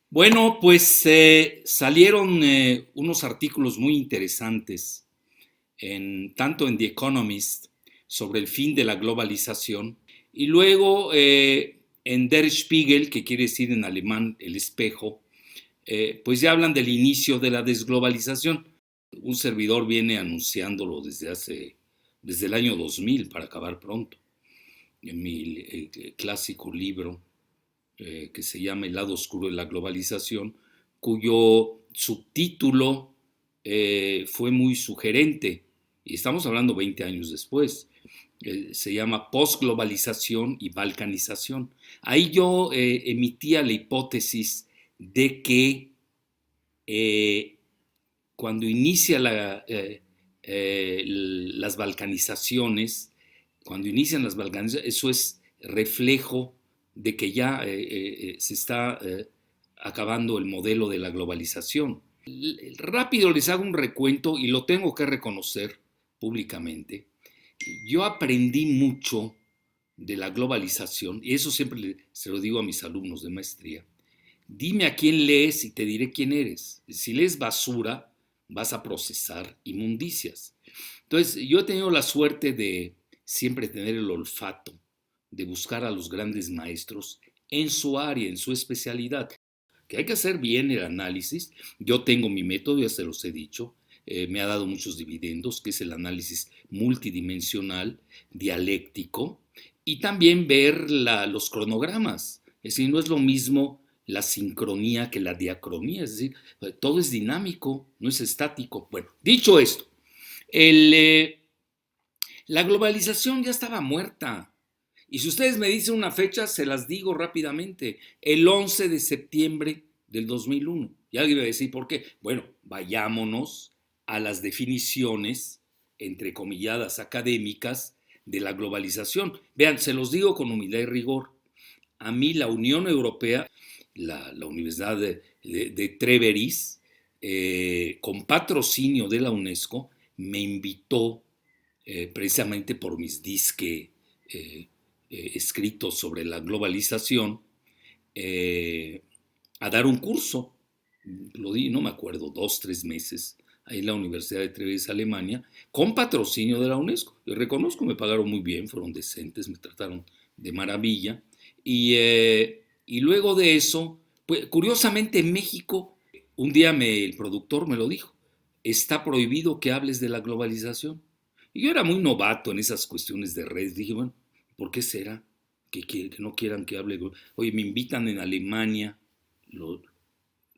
Bueno, pues salieron unos artículos muy interesantes, tanto en The Economist sobre el fin de la globalización y luego en Der Spiegel, que quiere decir en alemán el espejo, pues ya hablan del inicio de la desglobalización. Un servidor viene anunciándolo desde el año 2000 para acabar pronto, en mi clásico libro que se llama El lado oscuro de la globalización, cuyo subtítulo fue muy sugerente, y estamos hablando 20 años después. Se llama Postglobalización y Balcanización. Ahí yo emitía la hipótesis de que cuando inicia las balcanizaciones, eso es reflejo de que ya se está acabando el modelo de la globalización. Rápido les hago un recuento y lo tengo que reconocer públicamente. Yo aprendí mucho de la globalización, y eso siempre se lo digo a mis alumnos de maestría. Dime a quién lees y te diré quién eres. Si lees basura, vas a procesar inmundicias. Entonces, yo he tenido la suerte de siempre tener el olfato, de buscar a los grandes maestros en su área, en su especialidad. Que hay que hacer bien el análisis. Yo tengo mi método, ya se los he dicho, me ha dado muchos dividendos, que es el análisis multidimensional, dialéctico, y también ver los cronogramas. Es decir, no es lo mismo la sincronía que la diacronía, es decir, todo es dinámico, no es estático. Bueno, dicho esto, el, la globalización ya estaba muerta. Y si ustedes me dicen una fecha, se las digo rápidamente. El 11 de septiembre del 2001. Y alguien me va a decir, ¿por qué? Bueno, vayámonos a las definiciones, entrecomilladas, académicas de la globalización. Vean, se los digo con humildad y rigor. A mí la Unión Europea, la Universidad de Treveris, con patrocinio de la UNESCO, me invitó precisamente por mis disques escritos sobre la globalización, a dar un curso. Lo di, no me acuerdo, 2, 3 meses, ahí en la Universidad de Treves, Alemania, con patrocinio de la UNESCO. Les reconozco, me pagaron muy bien, fueron decentes, me trataron de maravilla. Y luego de eso, pues, curiosamente en México, un día el productor me lo dijo, está prohibido que hables de la globalización. Y yo era muy novato en esas cuestiones de redes. Dije, bueno, ¿por qué será que no quieran que hable? Oye, me invitan en Alemania los,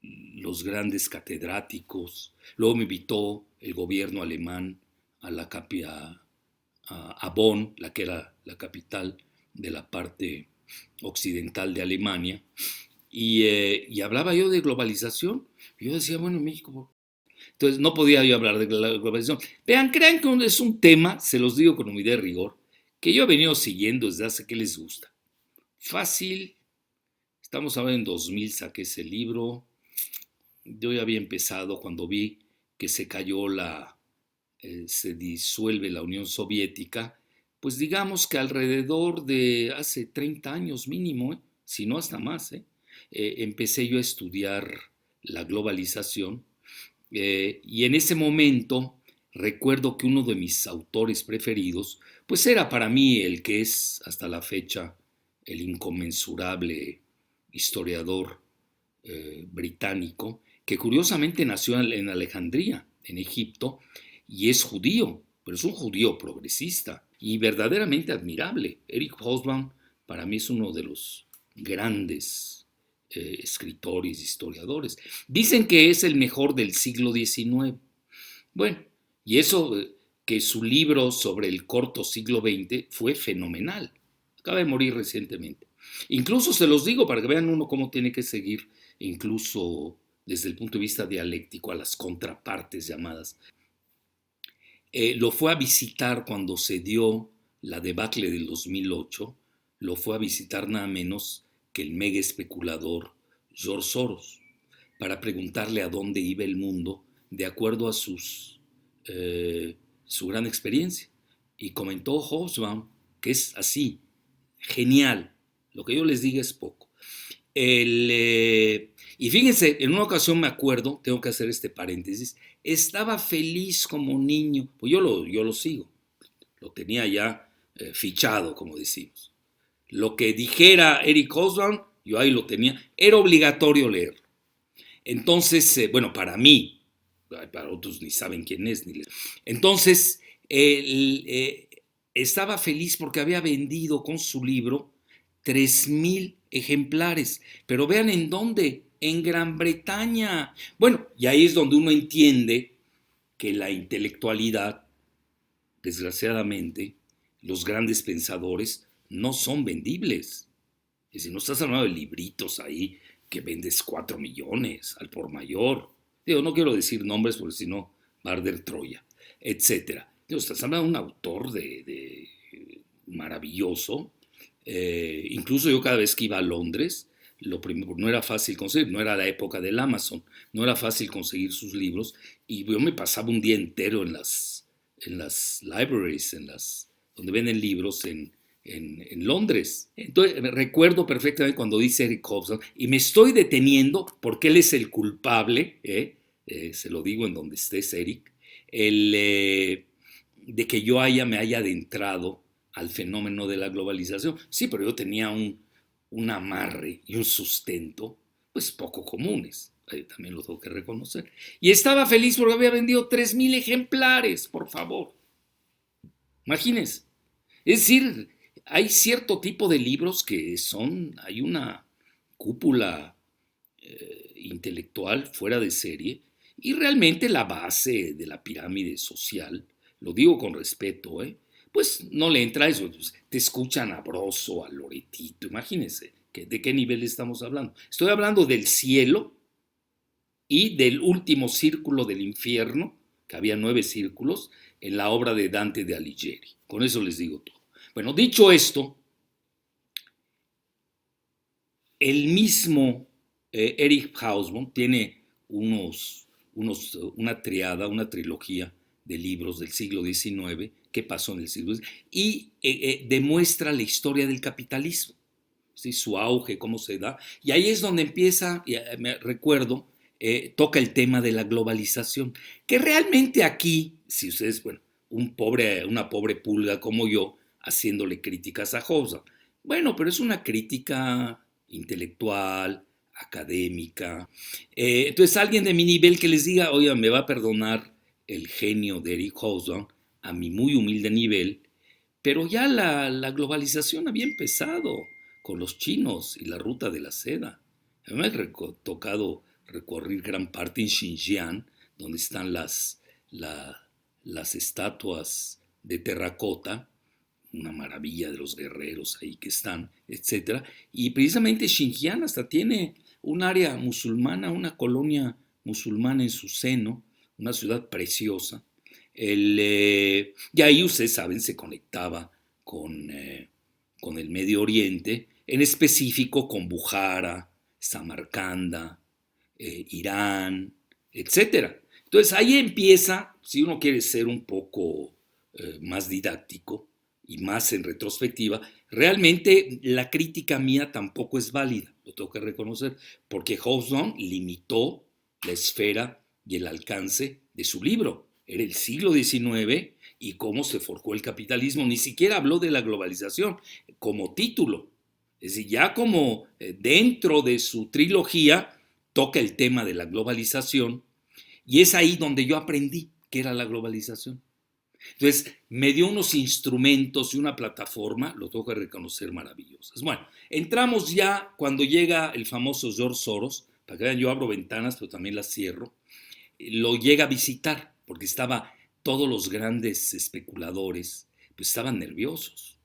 los grandes catedráticos. Luego me invitó el gobierno alemán a a Bonn, la que era la capital de la parte occidental de Alemania. Y hablaba yo de globalización. Y yo decía, bueno, en México. Entonces no podía yo hablar de la globalización. Vean, crean que es un tema, se los digo con humildad y rigor, que yo he venido siguiendo desde hace que les gusta. Fácil, estamos ahora en 2000, saqué ese libro. Yo ya había empezado cuando vi que se cayó se disuelve la Unión Soviética, pues digamos que alrededor de hace 30 años mínimo, si no hasta más, empecé yo a estudiar la globalización. Y en ese momento recuerdo que uno de mis autores preferidos, pues era para mí el que es hasta la fecha el inconmensurable historiador británico, que curiosamente nació en Alejandría, en Egipto, y es judío, pero es un judío progresista y verdaderamente admirable. Eric Hobsbawm para mí es uno de los grandes escritores, historiadores. Dicen que es el mejor del siglo XIX. Bueno, y eso que su libro sobre el corto siglo XX fue fenomenal. Acaba de morir recientemente. Incluso se los digo para que vean uno cómo tiene que seguir, incluso desde el punto de vista dialéctico, a las contrapartes llamadas. Lo fue a visitar cuando se dio la debacle del 2008, lo fue a visitar nada menos que el mega especulador George Soros, para preguntarle a dónde iba el mundo de acuerdo a su gran experiencia. Y comentó Hobsbawm que es así, genial, Lo que yo les diga es poco. Y fíjense, en una ocasión me acuerdo, tengo que hacer este paréntesis, estaba feliz como niño, pues yo lo sigo, lo tenía ya fichado, como decimos. Lo que dijera Eric Hobsbawm, yo ahí lo tenía, era obligatorio leerlo. Entonces, bueno, para mí, para otros ni saben quién es. Entonces, estaba feliz porque había vendido con su libro 3,000 ejemplares. Pero vean en dónde, en Gran Bretaña. Bueno, y ahí es donde uno entiende que la intelectualidad, desgraciadamente, los grandes pensadores no son vendibles. Es decir, no estás hablando de libritos ahí que vendes 4 millones al por mayor. Digo, no quiero decir nombres porque si no va a arder Troya, etcétera. Digo, estás hablando de un autor de maravilloso. Incluso yo cada vez que iba a Londres, lo primero, no era fácil conseguir, no era la época del Amazon, no era fácil conseguir sus libros y yo me pasaba un día entero en las libraries, donde venden libros en Londres. Entonces, recuerdo perfectamente cuando dice Eric Hobsbawm, y me estoy deteniendo porque él es el culpable, se lo digo en donde estés, Eric, de que yo me haya adentrado al fenómeno de la globalización. Sí, pero yo tenía un amarre y un sustento, pues poco comunes. También lo tengo que reconocer. Y estaba feliz porque había vendido 3,000 ejemplares, por favor. Imagínense. Es decir, hay cierto tipo de libros que hay una cúpula intelectual fuera de serie y realmente la base de la pirámide social, lo digo con respeto, pues no le entra eso, pues, te escuchan a Broso, a Loretito, imagínense, ¿de qué nivel estamos hablando? Estoy hablando del cielo y del último círculo del infierno, que había 9 círculos, en la obra de Dante de Alighieri. Con eso les digo todo. Bueno, dicho esto, el mismo Eric Hobsbawm tiene una triada, una trilogía de libros del siglo XIX, qué pasó en el siglo XIX, y demuestra la historia del capitalismo, ¿sí? Su auge, cómo se da, y ahí es donde empieza, me recuerdo, toca el tema de la globalización, que realmente aquí, si ustedes, bueno, una pobre pulga como yo, haciéndole críticas a Hobsbawm, bueno, pero es una crítica intelectual, académica. Entonces, alguien de mi nivel que les diga, oiga, me va a perdonar el genio de Eric Hobsbawm a mi muy humilde nivel, pero ya la globalización había empezado con los chinos y la ruta de la seda. Me ha tocado recorrer gran parte en Xinjiang, donde están las estatuas de terracota, una maravilla de los guerreros ahí que están, etcétera. Y precisamente Xinjiang hasta tiene un área musulmana, una colonia musulmana en su seno, una ciudad preciosa. Y ahí ustedes saben, se conectaba con el Medio Oriente, en específico con Bujara, Samarcanda, Irán, etcétera. Entonces ahí empieza, si uno quiere ser un poco más didáctico y más en retrospectiva, realmente la crítica mía tampoco es válida, lo tengo que reconocer, porque Hobsbawm limitó la esfera y el alcance de su libro. Era el siglo XIX y cómo se forjó el capitalismo. Ni siquiera habló de la globalización como título. Es decir, ya como dentro de su trilogía toca el tema de la globalización y es ahí donde yo aprendí qué era la globalización. Entonces, me dio unos instrumentos y una plataforma, lo tengo que reconocer, maravillosas. Bueno, entramos ya cuando llega el famoso George Soros, para que vean, yo abro ventanas, pero también las cierro, lo llega a visitar, porque todos los grandes especuladores, pues estaban nerviosos.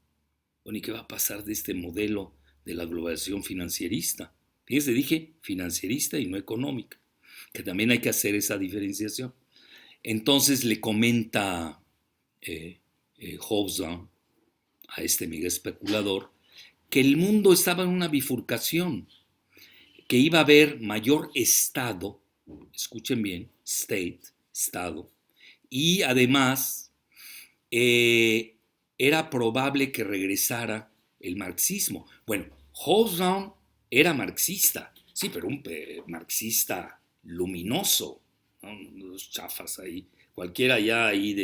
Bueno, ¿y qué va a pasar de este modelo de la globalización financierista? Fíjense, dije financierista y no económica, que también hay que hacer esa diferenciación. Entonces le comenta Hobsbawm a este mega especulador que el mundo estaba en una bifurcación, que iba a haber mayor Estado, escuchen bien, Estado, y además era probable que regresara el marxismo. Bueno, Hobsbawm era marxista, sí, pero un marxista luminoso, ¿no? Los chafas ahí, cualquiera ya ahí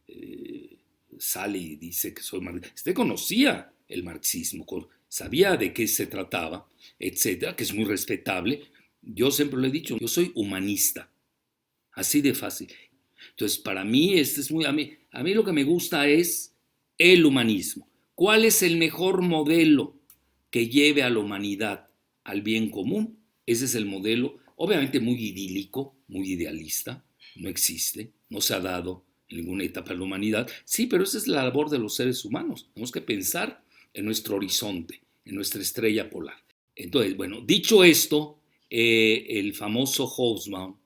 eh, sale y dice que soy marxista. Usted conocía el marxismo, sabía de qué se trataba, etcétera, que es muy respetable. Yo siempre lo he dicho, yo soy humanista, así de fácil. Entonces, para mí, a mí lo que me gusta es el humanismo. ¿Cuál es el mejor modelo que lleve a la humanidad al bien común? Ese es el modelo, obviamente muy idílico, muy idealista, no existe, no se ha dado en ninguna etapa de la humanidad. Sí, pero esa es la labor de los seres humanos. Tenemos que pensar en nuestro horizonte, en nuestra estrella polar. Entonces, bueno, dicho esto, el famoso Hobsbawm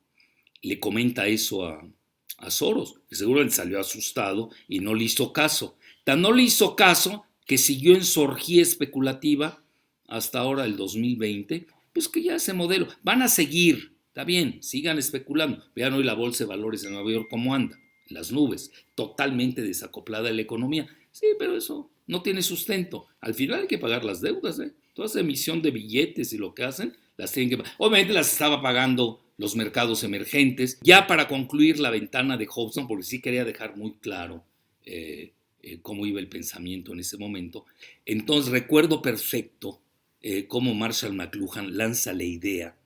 le comenta eso a Soros, que seguramente salió asustado y no le hizo caso. Tan no le hizo caso que siguió en su orgía especulativa hasta ahora el 2020, pues que ya ese modelo, van a seguir, está bien, sigan especulando. Vean hoy la bolsa de valores de Nueva York cómo anda, en las nubes, totalmente desacoplada de la economía. Sí, pero eso no tiene sustento. Al final hay que pagar las deudas, ¿eh? Toda esa emisión de billetes y lo que hacen, las tienen que pagar. Obviamente las estaba pagando los mercados emergentes. Ya para concluir la ventana de Hobson, porque sí quería dejar muy claro cómo iba el pensamiento en ese momento. Entonces recuerdo perfecto cómo Marshall McLuhan lanza la idea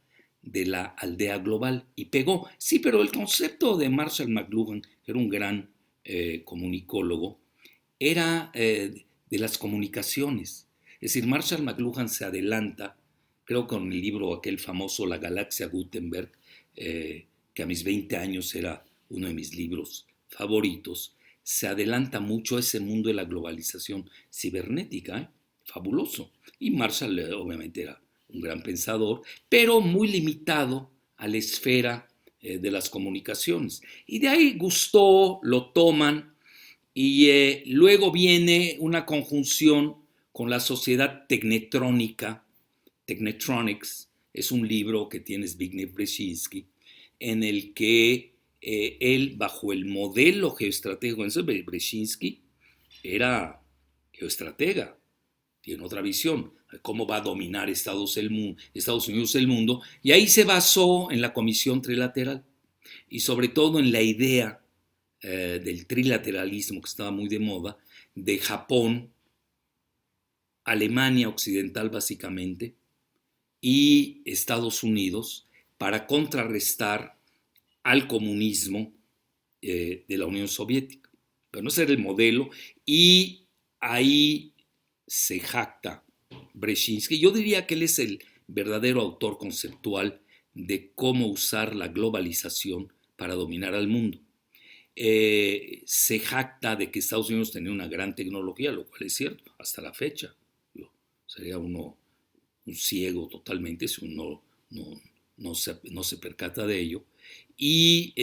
de la aldea global y pegó. Sí, pero el concepto de Marshall McLuhan, que era un gran comunicólogo, era de las comunicaciones. Es decir, Marshall McLuhan se adelanta, creo con el libro aquel famoso La Galaxia Gutenberg, que a mis 20 años era uno de mis libros favoritos, se adelanta mucho a ese mundo de la globalización cibernética, fabuloso. Y Marshall obviamente era un gran pensador, pero muy limitado a la esfera de las comunicaciones. Y de ahí gustó, lo toman, y luego viene una conjunción con la sociedad tecnetrónica. Technetronics es un libro que tiene Zbigniew Brzezinski, en el que él, bajo el modelo geoestratégico, entonces Brzezinski era geoestratega, tiene otra visión, cómo va a dominar Estados Unidos el mundo, y ahí se basó en la Comisión Trilateral y sobre todo en la idea del trilateralismo que estaba muy de moda, de Japón, Alemania Occidental básicamente, y Estados Unidos para contrarrestar al comunismo de la Unión Soviética. Pero no ese era el modelo y ahí se jacta Brzezinski. Yo diría que él es el verdadero autor conceptual de cómo usar la globalización para dominar al mundo. Se jacta de que Estados Unidos tenía una gran tecnología, lo cual es cierto, hasta la fecha. Sería uno un ciego totalmente si uno no se percata de ello. Y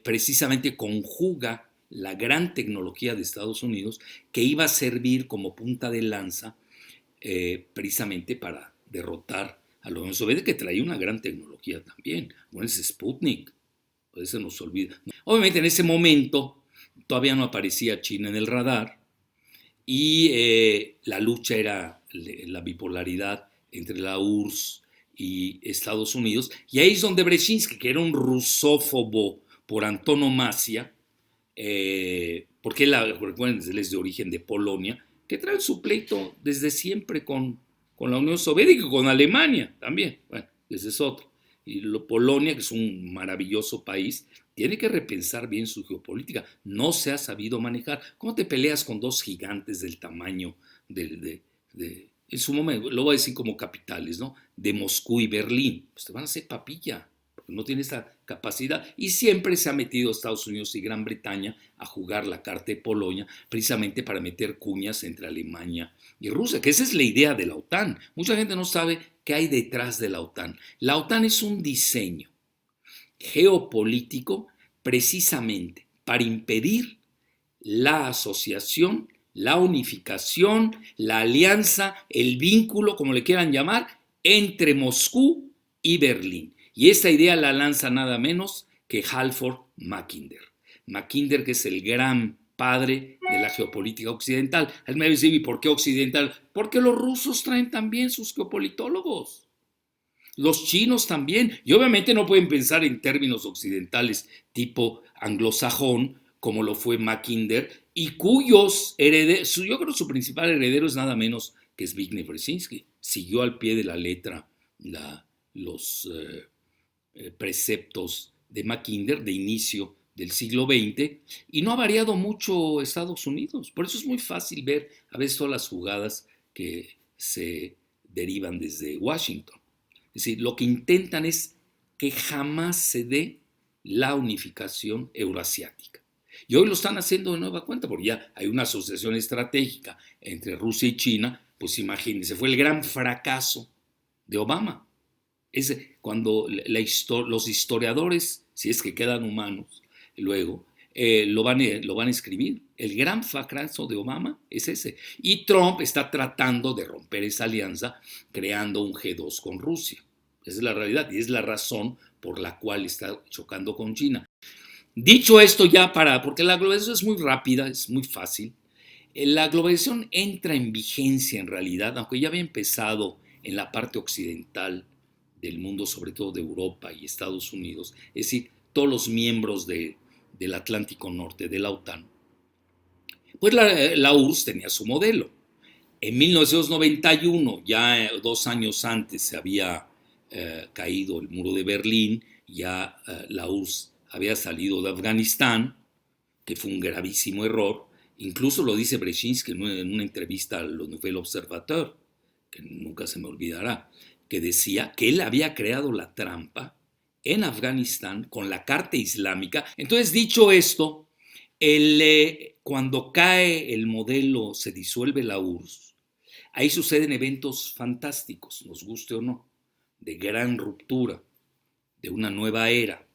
precisamente conjuga la gran tecnología de Estados Unidos que iba a servir como punta de lanza precisamente para derrotar a la Unión Soviética, que traía una gran tecnología también. Bueno, es Sputnik, pues se nos olvida. Obviamente en ese momento todavía no aparecía China en el radar y la lucha era la bipolaridad entre la URSS y Estados Unidos, y ahí es donde Brzezinski, que era un rusófobo por antonomasia, porque recuerden, él es de origen de Polonia, que trae su pleito desde siempre con la Unión Soviética y con Alemania también. Bueno, ese es otro. Y Polonia, que es un maravilloso país, tiene que repensar bien su geopolítica. No se ha sabido manejar. ¿Cómo te peleas con dos gigantes del tamaño en su momento, lo voy a decir como capitales, ¿no? De Moscú y Berlín? Pues te van a hacer papilla, porque no tiene esa capacidad. Y siempre se ha metido Estados Unidos y Gran Bretaña a jugar la carta de Polonia, precisamente para meter cuñas entre Alemania y Rusia, que esa es la idea de la OTAN. Mucha gente no sabe qué hay detrás de la OTAN. La OTAN es un diseño geopolítico precisamente para impedir la asociación, la unificación, la alianza, el vínculo, como le quieran llamar, entre Moscú y Berlín. Y esta idea la lanza nada menos que Halford Mackinder. Mackinder, que es el gran padre de la geopolítica occidental. Él me dice, ¿y por qué occidental? Porque los rusos traen también sus geopolitólogos. Los chinos también. Y obviamente no pueden pensar en términos occidentales tipo anglosajón, como lo fue Mackinder, y cuyos herederos, yo creo que su principal heredero es nada menos que Zbigniew Brzezinski. Siguió al pie de la letra los preceptos de Mackinder de inicio del siglo XX, y no ha variado mucho Estados Unidos. Por eso es muy fácil ver a veces todas las jugadas que se derivan desde Washington. Es decir, lo que intentan es que jamás se dé la unificación euroasiática. Y hoy lo están haciendo de nueva cuenta, porque ya hay una asociación estratégica entre Rusia y China. Pues imagínense, fue el gran fracaso de Obama. Es cuando los historiadores, si es que quedan humanos, luego lo van a escribir. El gran fracaso de Obama es ese. Y Trump está tratando de romper esa alianza creando un G2 con Rusia. Esa es la realidad y es la razón por la cual está chocando con China. Dicho esto ya porque la globalización es muy rápida, es muy fácil. La globalización entra en vigencia en realidad, aunque ya había empezado en la parte occidental del mundo, sobre todo de Europa y Estados Unidos, es decir, todos los miembros del Atlántico Norte, de la OTAN. Pues la URSS tenía su modelo. En 1991, ya 2 años antes, se había caído el muro de Berlín, ya la URSS había salido de Afganistán, que fue un gravísimo error. Incluso lo dice Brzezinski en una entrevista al Nouvel Observateur, que nunca se me olvidará, que decía que él había creado la trampa en Afganistán con la Carta Islámica. Entonces, dicho esto, cuando cae el modelo, se disuelve la URSS, ahí suceden eventos fantásticos, nos guste o no, de gran ruptura, de una nueva era.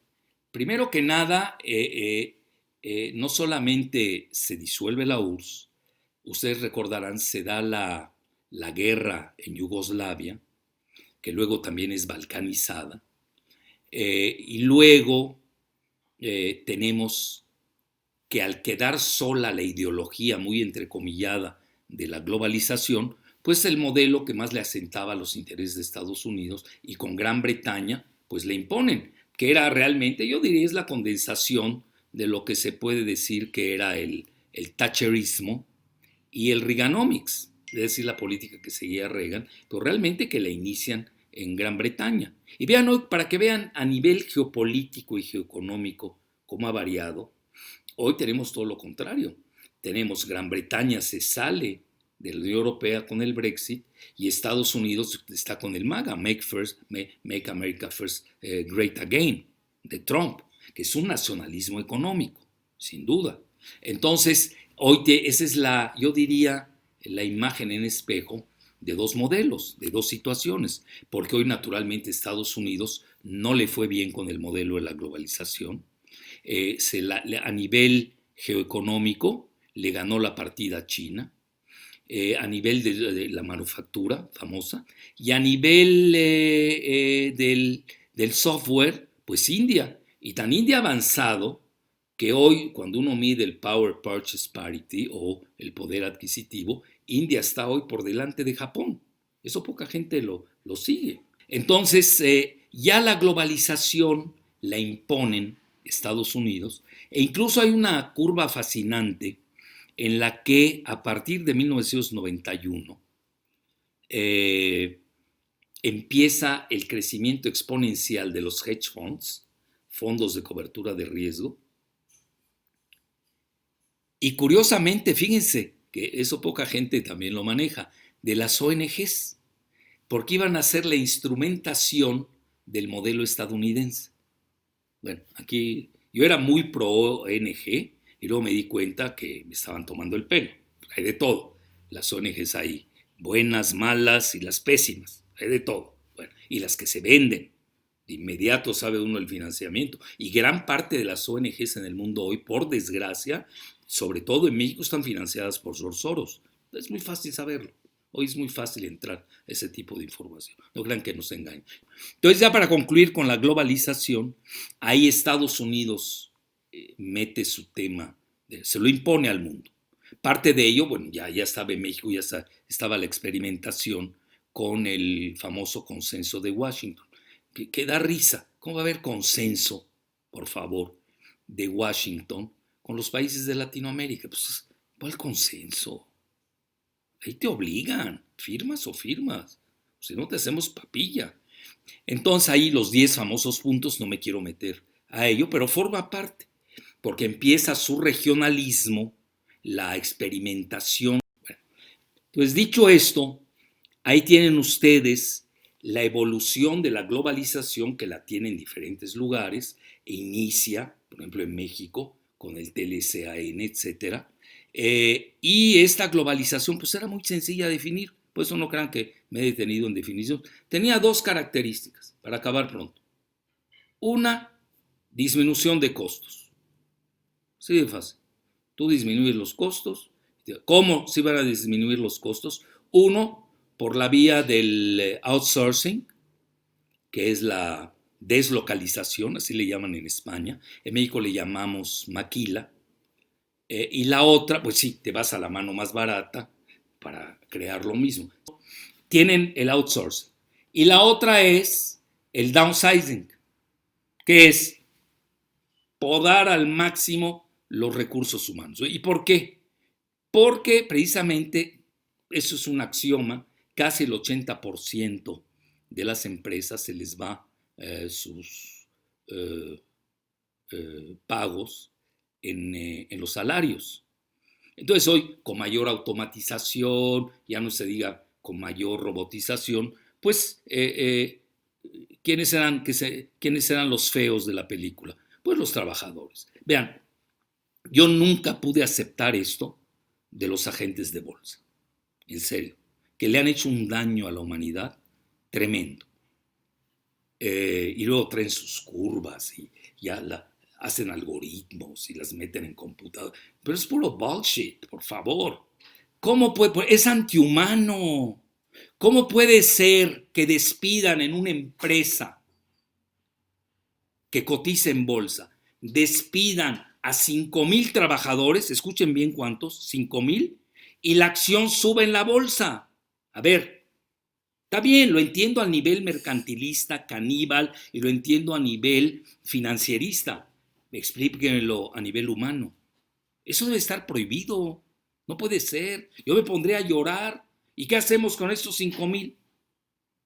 Primero que nada, no solamente se disuelve la URSS, ustedes recordarán, se da la guerra en Yugoslavia, que luego también es balcanizada, y luego tenemos que al quedar sola la ideología muy entrecomillada de la globalización, pues el modelo que más le asentaba a los intereses de Estados Unidos y con Gran Bretaña, pues le imponen, que era realmente, yo diría, es la condensación de lo que se puede decir que era el thatcherismo y el Reaganomics, es decir, la política que seguía Reagan, pero realmente que la inician en Gran Bretaña. Y vean hoy, para que vean a nivel geopolítico y geoeconómico cómo ha variado, hoy tenemos todo lo contrario. Tenemos Gran Bretaña se sale de la Unión Europea con el Brexit y Estados Unidos está con el MAGA, Make America First Great Again, de Trump, que es un nacionalismo económico, sin duda. Entonces, hoy esa es yo diría, la imagen en espejo de dos modelos, de dos situaciones, porque hoy naturalmente Estados Unidos no le fue bien con el modelo de la globalización. A nivel geoeconómico le ganó la partida a China, a nivel de la manufactura famosa, y a nivel del software, pues India, y tan India avanzado que hoy cuando uno mide el Power Purchase Parity o el poder adquisitivo, India está hoy por delante de Japón. Eso poca gente lo sigue. Entonces, ya la globalización la imponen Estados Unidos, e incluso hay una curva fascinante en la que a partir de 1991 empieza el crecimiento exponencial de los hedge funds, fondos de cobertura de riesgo, y curiosamente, fíjense que eso poca gente también lo maneja, de las ONGs, porque iban a hacer la instrumentación del modelo estadounidense. Bueno, aquí yo era muy pro ONG y luego me di cuenta que me estaban tomando el pelo. Hay de todo. Las ONGs hay buenas, malas y las pésimas. Hay de todo. Bueno, y las que se venden. De inmediato sabe uno el financiamiento. Y gran parte de las ONGs en el mundo hoy, por desgracia, sobre todo en México, están financiadas por George Soros. Es muy fácil saberlo. Hoy es muy fácil entrar a ese tipo de información. No crean que nos engañen. Entonces, ya para concluir con la globalización, ahí Estados Unidos mete su tema se lo impone al mundo. Parte de ello, bueno, ya estaba en México, estaba la experimentación con el famoso consenso de Washington, que da risa. ¿Cómo va a haber consenso, por favor, de Washington con los países de Latinoamérica? Pues, ¿cuál consenso? Ahí te obligan, firmas o firmas, si no te hacemos papilla. Entonces ahí los 10 famosos puntos, no me quiero meter a ello, pero forma parte, porque empieza su regionalismo, la experimentación. Bueno, pues dicho esto, ahí tienen ustedes la evolución de la globalización, que la tiene en diferentes lugares e inicia, por ejemplo, en México con el TLCAN, etcétera. Y esta globalización pues era muy sencilla de definir, por eso no crean que me he detenido en definición. Tenía dos características, para acabar pronto. Una, disminución de costos. Sí, de fácil. Tú disminuyes los costos. ¿Cómo se van a disminuir los costos? Uno, por la vía del outsourcing, que es la deslocalización, así le llaman en España. En México le llamamos maquila. Y la otra, pues sí, te vas a la mano más barata para crear lo mismo. Tienen el outsourcing. Y la otra es el downsizing, que es podar al máximo los recursos humanos. ¿Y por qué? Porque precisamente eso es un axioma, casi el 80% de las empresas se les va sus pagos en los salarios. Entonces hoy, con mayor automatización, ya no se diga con mayor robotización, pues, ¿quiénes eran los feos de la película? Pues los trabajadores. Vean, yo nunca pude aceptar esto de los agentes de bolsa, en serio, que le han hecho un daño a la humanidad tremendo. Y luego traen sus curvas y ya hacen algoritmos y las meten en computadora. Pero es puro bullshit, por favor. ¿Cómo puede? Es antihumano. ¿Cómo puede ser que despidan en una empresa que cotiza en bolsa, despidan a 5,000 trabajadores, escuchen bien cuántos, 5,000, y la acción sube en la bolsa? A ver, está bien, lo entiendo a nivel mercantilista, caníbal, y lo entiendo a nivel financierista. Explíquenlo a nivel humano. Eso debe estar prohibido. No puede ser. Yo me pondré a llorar. ¿Y qué hacemos con estos 5,000?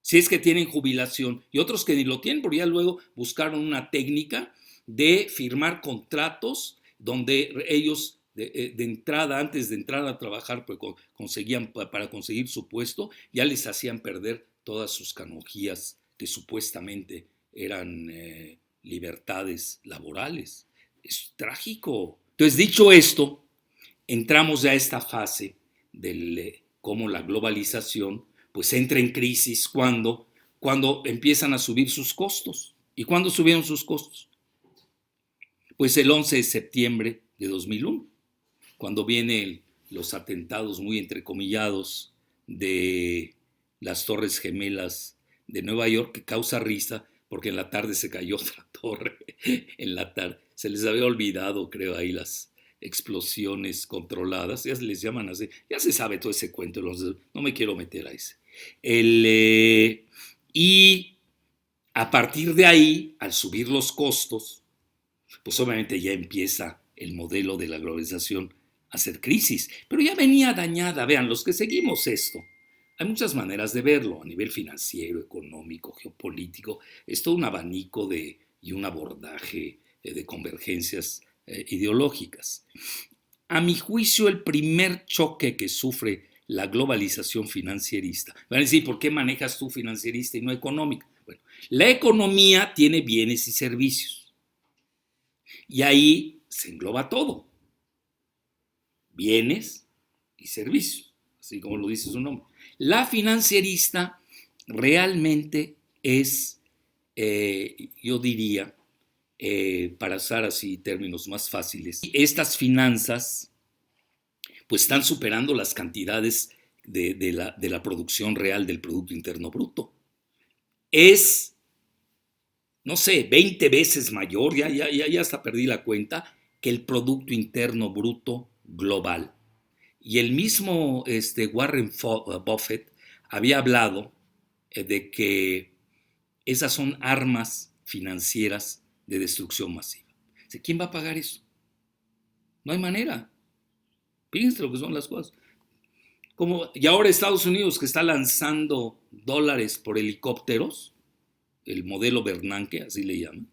Si es que tienen jubilación. Y otros que ni lo tienen, porque ya luego buscaron una técnica de firmar contratos donde ellos de entrada, antes de entrar a trabajar, pues conseguían, para conseguir su puesto, ya les hacían perder todas sus canonjías que supuestamente eran libertades laborales. Es trágico. Entonces, dicho esto, entramos ya a esta fase de cómo la globalización pues entra en crisis cuando empiezan a subir sus costos. ¿Y cuándo subieron sus costos? Pues el 11 de septiembre de 2001, cuando vienen los atentados muy entrecomillados de las Torres Gemelas de Nueva York, que causa risa porque en la tarde se cayó otra torre, en la tarde. Se les había olvidado, creo, ahí las explosiones controladas, ya se les llaman así, ya se sabe todo ese cuento, no me quiero meter a ese. Y a partir de ahí, al subir los costos, pues obviamente ya empieza el modelo de la globalización a hacer crisis, pero ya venía dañada. Vean, los que seguimos esto, hay muchas maneras de verlo, a nivel financiero, económico, geopolítico, es todo un abanico y un abordaje de convergencias ideológicas. A mi juicio, el primer choque que sufre la globalización financierista, van a decir, ¿por qué manejas tú financierista y no económica? Bueno, la economía tiene bienes y servicios, y ahí se engloba todo, bienes y servicios, así como lo dice su nombre. La financierista realmente es, yo diría, para usar así términos más fáciles, estas finanzas pues están superando las cantidades de la producción real del Producto Interno Bruto. Es, no sé, 20 veces mayor, ya hasta perdí la cuenta, que el Producto Interno Bruto global. Y el mismo Warren Buffett había hablado de que esas son armas financieras de destrucción masiva. ¿Quién va a pagar eso? No hay manera. Fíjense lo que son las cosas. Y ahora Estados Unidos, que está lanzando dólares por helicópteros, el modelo Bernanke, así le llaman,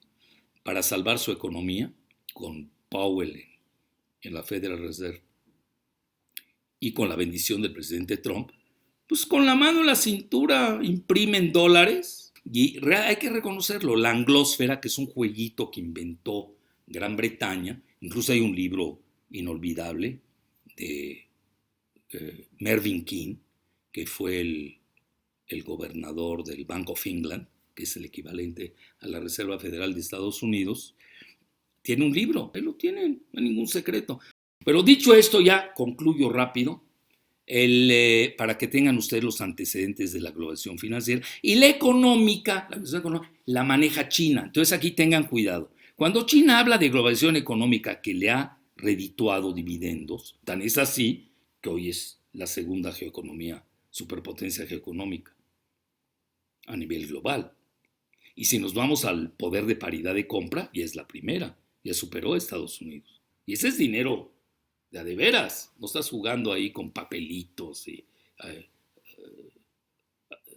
para salvar su economía, con Powell en la Federal Reserve y con la bendición del presidente Trump, pues con la mano en la cintura imprimen dólares. Y hay que reconocerlo, la anglósfera, que es un jueguito que inventó Gran Bretaña, incluso hay un libro inolvidable de Mervyn King, que fue el gobernador del Bank of England, que es el equivalente a la Reserva Federal de Estados Unidos. Tiene un libro, él lo tiene, no hay ningún secreto. Pero dicho esto, ya concluyo rápido, para que tengan ustedes los antecedentes de la globalización financiera. Y la económica, la maneja China. Entonces aquí tengan cuidado. Cuando China habla de globalización económica que le ha redituado dividendos, tan es así que hoy es la segunda geoeconomía, superpotencia geoeconómica a nivel global. Y si nos vamos al poder de paridad de compra, ya es la primera, ya superó a Estados Unidos. Y ese es dinero de veras, no estás jugando ahí con papelitos y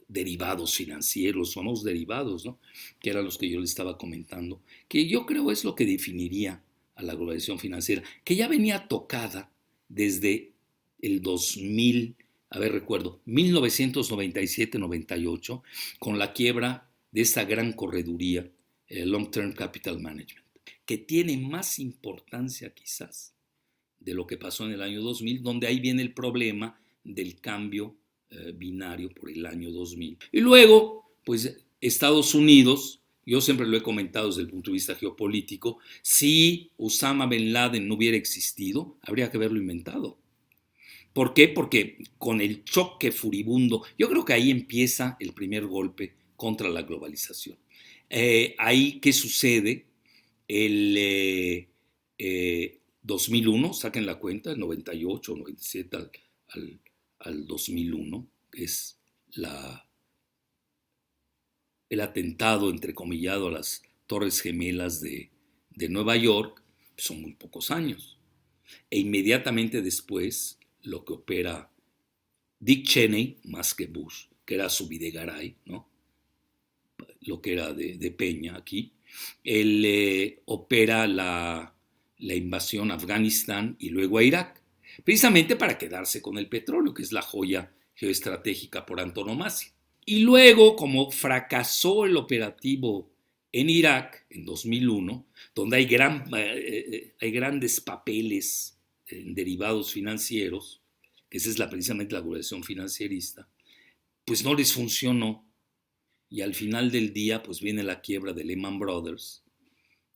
derivados financieros, somos derivados, ¿no? Que eran los que yo les estaba comentando, que yo creo es lo que definiría a la globalización financiera, que ya venía tocada desde el 2000, recuerdo, 1997-98, con la quiebra de esta gran correduría, Long Term Capital Management, que tiene más importancia quizás de lo que pasó en el año 2000, donde ahí viene el problema del cambio binario por el año 2000. Y luego, pues Estados Unidos, yo siempre lo he comentado desde el punto de vista geopolítico, si Osama Bin Laden no hubiera existido, habría que haberlo inventado. ¿Por qué? Porque con el choque furibundo, yo creo que ahí empieza el primer golpe contra la globalización. Ahí, ¿qué sucede? El 2001, saquen la cuenta, el 98, 97 al 2001, que es el atentado entrecomillado a las Torres Gemelas de Nueva York, son muy pocos años. E inmediatamente después, lo que opera Dick Cheney, más que Bush, que era su Videgaray, ¿no? Lo que era de Peña aquí, él opera la invasión a Afganistán y luego a Irak, precisamente para quedarse con el petróleo, que es la joya geoestratégica por antonomasia. Y luego, como fracasó el operativo en Irak en 2001, donde hay grandes papeles en derivados financieros, que esa es precisamente la globalización financierista, pues no les funcionó. Y al final del día, pues viene la quiebra de Lehman Brothers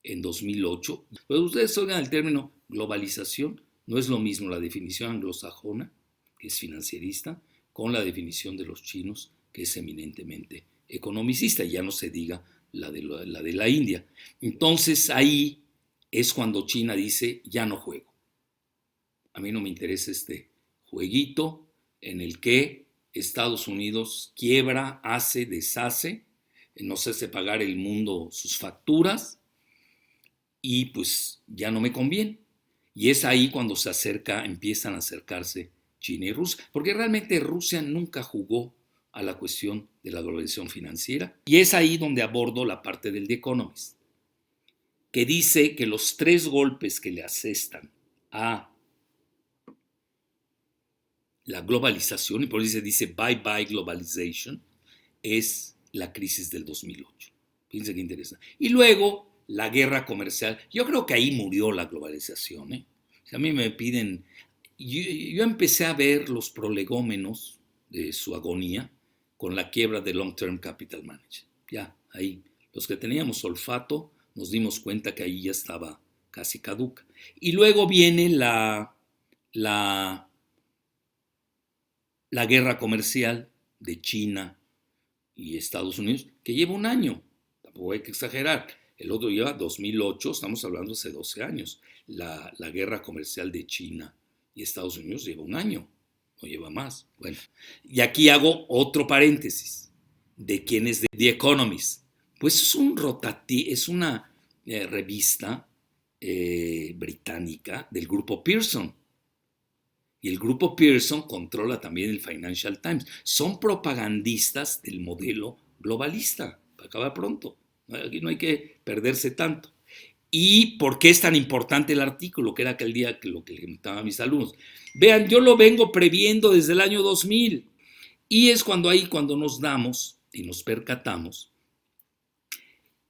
en 2008. Pues ustedes oigan el término globalización, no es lo mismo la definición anglosajona, que es financierista, con la definición de los chinos, que es eminentemente economicista, ya no se diga la de la India. Entonces ahí es cuando China dice, ya no juego. A mí no me interesa este jueguito en el que Estados Unidos quiebra, hace, deshace, nos hace pagar el mundo sus facturas y pues ya no me conviene. Y es ahí cuando empiezan a acercarse China y Rusia, porque realmente Rusia nunca jugó a la cuestión de la globalización financiera. Y es ahí donde abordo la parte del The Economist, que dice que los 3 golpes que le asestan a la globalización, y por eso se dice bye bye globalization, es la crisis del 2008. Fíjense qué interesante. Y luego la guerra comercial. Yo creo que ahí murió la globalización. Si a mí me piden, yo empecé a ver los prolegómenos de su agonía con la quiebra de Long Term Capital Management. Ya, ahí, los que teníamos olfato, nos dimos cuenta que ahí ya estaba casi caduca. Y luego viene la guerra comercial de China y Estados Unidos, que lleva 1 año, tampoco hay que exagerar. El otro lleva 2008, estamos hablando hace 12 años. la guerra comercial de China y Estados Unidos lleva un año, no lleva más. Bueno, y aquí hago otro paréntesis. ¿De quién es The Economist? Pues es una revista británica del grupo Pearson. Y el grupo Pearson controla también el Financial Times. Son propagandistas del modelo globalista, para acabar pronto. Aquí no hay que perderse tanto. ¿Y por qué es tan importante el artículo? Que era aquel día que lo que le comentaba a mis alumnos. Vean, yo lo vengo previendo desde el año 2000. Y es cuando nos damos y nos percatamos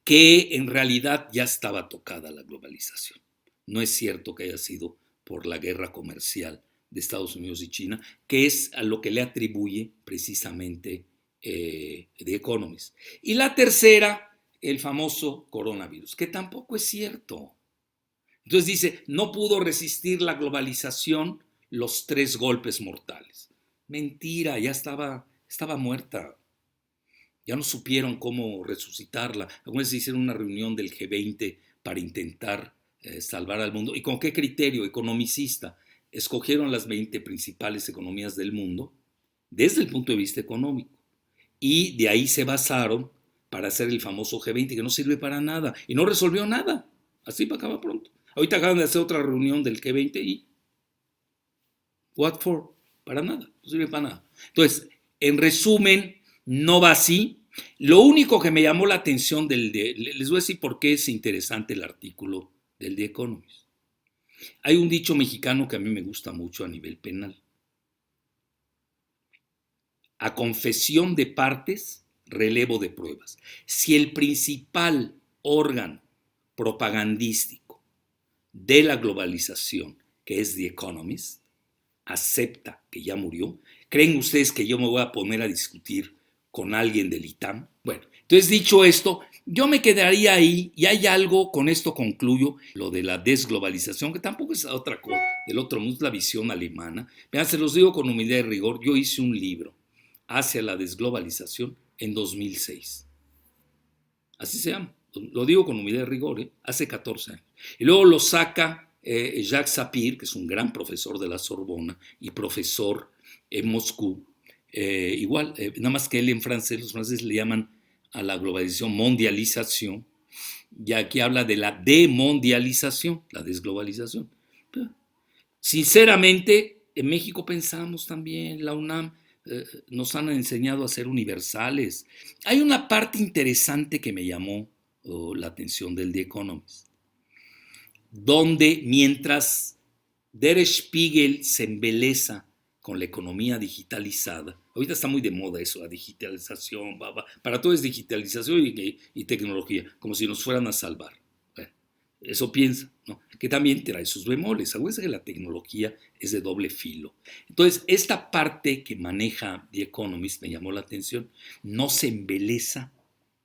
que en realidad ya estaba tocada la globalización. No es cierto que haya sido por la guerra comercial de Estados Unidos y China, que es a lo que le atribuye precisamente The Economist. Y la tercera, el famoso coronavirus, que tampoco es cierto. Entonces dice, no pudo resistir la globalización los 3 golpes mortales. Mentira, ya estaba muerta. Ya no supieron cómo resucitarla. Algunas veces hicieron una reunión del G20 para intentar salvar al mundo. ¿Y con qué criterio? Economicista. Escogieron las 20 principales economías del mundo desde el punto de vista económico. Y de ahí se basaron para hacer el famoso G20, que no sirve para nada. Y no resolvió nada. Así para acabar pronto. Ahorita acaban de hacer otra reunión del G20 y what for? Para nada. No sirve para nada. Entonces, en resumen, no va así. Lo único que me llamó la atención les voy a decir por qué es interesante el artículo del The Economist. Hay un dicho mexicano que a mí me gusta mucho a nivel penal. A confesión de partes, relevo de pruebas. Si el principal órgano propagandístico de la globalización, que es The Economist, acepta que ya murió, ¿creen ustedes que yo me voy a poner a discutir con alguien del ITAM? Bueno, entonces dicho esto, yo me quedaría ahí y hay algo, con esto concluyo, lo de la desglobalización, que tampoco es otra cosa, del otro mundo, es la visión alemana. Vean, se los digo con humildad y rigor, yo hice un libro hacia la desglobalización en 2006. Así se llama, lo digo con humildad y rigor, hace 14 años. Y luego lo saca Jacques Sapir, que es un gran profesor de la Sorbona y profesor en Moscú, igual, nada más que él en francés, los franceses le llaman a la globalización mondialización, y aquí habla de la demondialización, la desglobalización. Pero, sinceramente, en México pensamos también, la UNAM, nos han enseñado a ser universales. Hay una parte interesante que me llamó la atención del The Economist, donde mientras Der Spiegel se embeleza con la economía digitalizada, ahorita está muy de moda eso, la digitalización, para todo es digitalización y tecnología, como si nos fueran a salvar. Bueno, eso piensa, ¿no? Que también trae sus bemoles. Acuérdense que la tecnología es de doble filo. Entonces, esta parte que maneja The Economist me llamó la atención, no se embeleza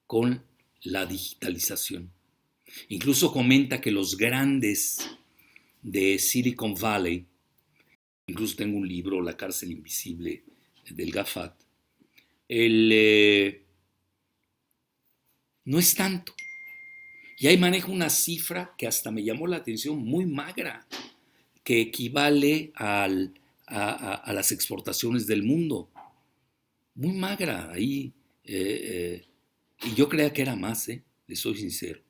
con la digitalización. Incluso comenta que los grandes de Silicon Valley, incluso tengo un libro, La cárcel invisible del GAFAT, no es tanto. Y ahí maneja una cifra que hasta me llamó la atención, muy magra, que equivale a las exportaciones del mundo. Muy magra ahí. Y yo creía que era más, les soy sincero.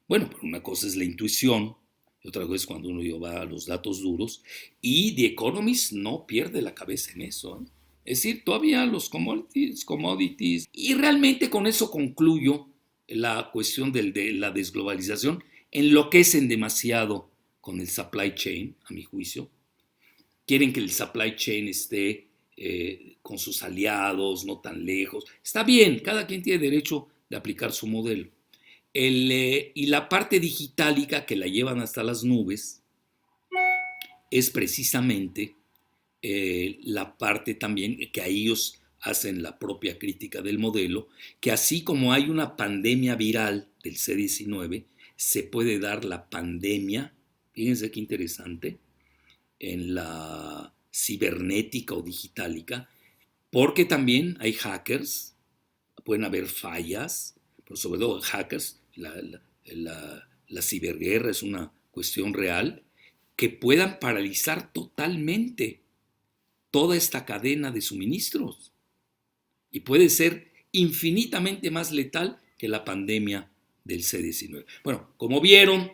Bueno, pero una cosa es la intuición, y otra cosa es cuando uno va a los datos duros, y The Economist no pierde la cabeza en eso. Es decir, todavía los commodities, y realmente con eso concluyo la cuestión de la desglobalización, enloquecen demasiado con el supply chain, a mi juicio. Quieren que el supply chain esté con sus aliados, no tan lejos. Está bien, cada quien tiene derecho de aplicar su modelo. Y la parte digitálica que la llevan hasta las nubes es precisamente la parte también que a ellos hacen la propia crítica del modelo, que así como hay una pandemia viral del C-19, se puede dar la pandemia, fíjense qué interesante, en la cibernética o digitálica, porque también hay hackers, pueden haber fallas, pero sobre todo hackers, la ciberguerra es una cuestión real, que puedan paralizar totalmente toda esta cadena de suministros. Y puede ser infinitamente más letal que la pandemia del C-19. Bueno, como vieron,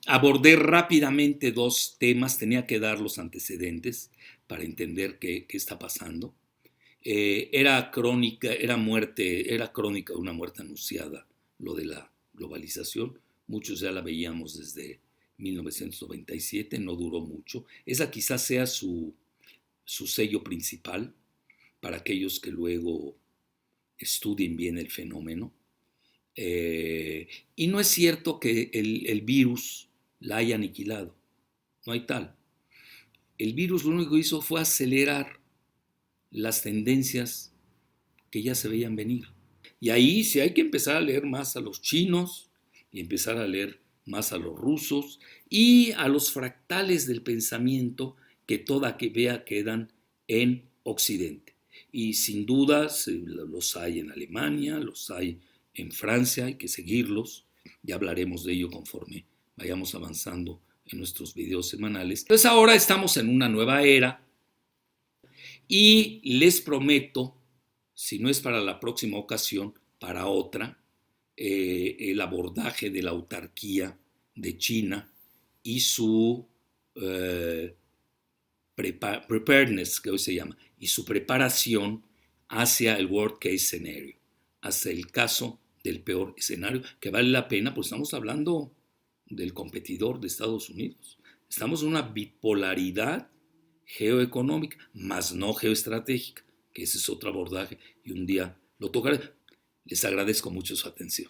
abordé rápidamente dos temas, tenía que dar los antecedentes para entender qué está pasando. Era crónica de una muerte anunciada, lo de la globalización. Muchos ya la veíamos desde 1997, no duró mucho. Esa quizás sea su sello principal para aquellos que luego estudien bien el fenómeno. Y no es cierto que el virus la haya aniquilado, no hay tal. El virus lo único que hizo fue acelerar las tendencias que ya se veían venir. Y ahí sí hay que empezar a leer más a los chinos y empezar a leer más a los rusos y a los fractales del pensamiento que toda que vea quedan en Occidente. Y sin duda los hay en Alemania, los hay en Francia, hay que seguirlos. Ya hablaremos de ello conforme vayamos avanzando en nuestros videos semanales. Entonces ahora estamos en una nueva era y les prometo, si no es para la próxima ocasión, para otra, el abordaje de la autarquía de China y su preparedness, que hoy se llama, y su preparación hacia el worst case scenario, hacia el caso del peor escenario, que vale la pena, pues estamos hablando del competidor de Estados Unidos. Estamos en una bipolaridad geoeconómica, más no geoestratégica, que ese es otro abordaje y un día lo tocaré. Les agradezco mucho su atención.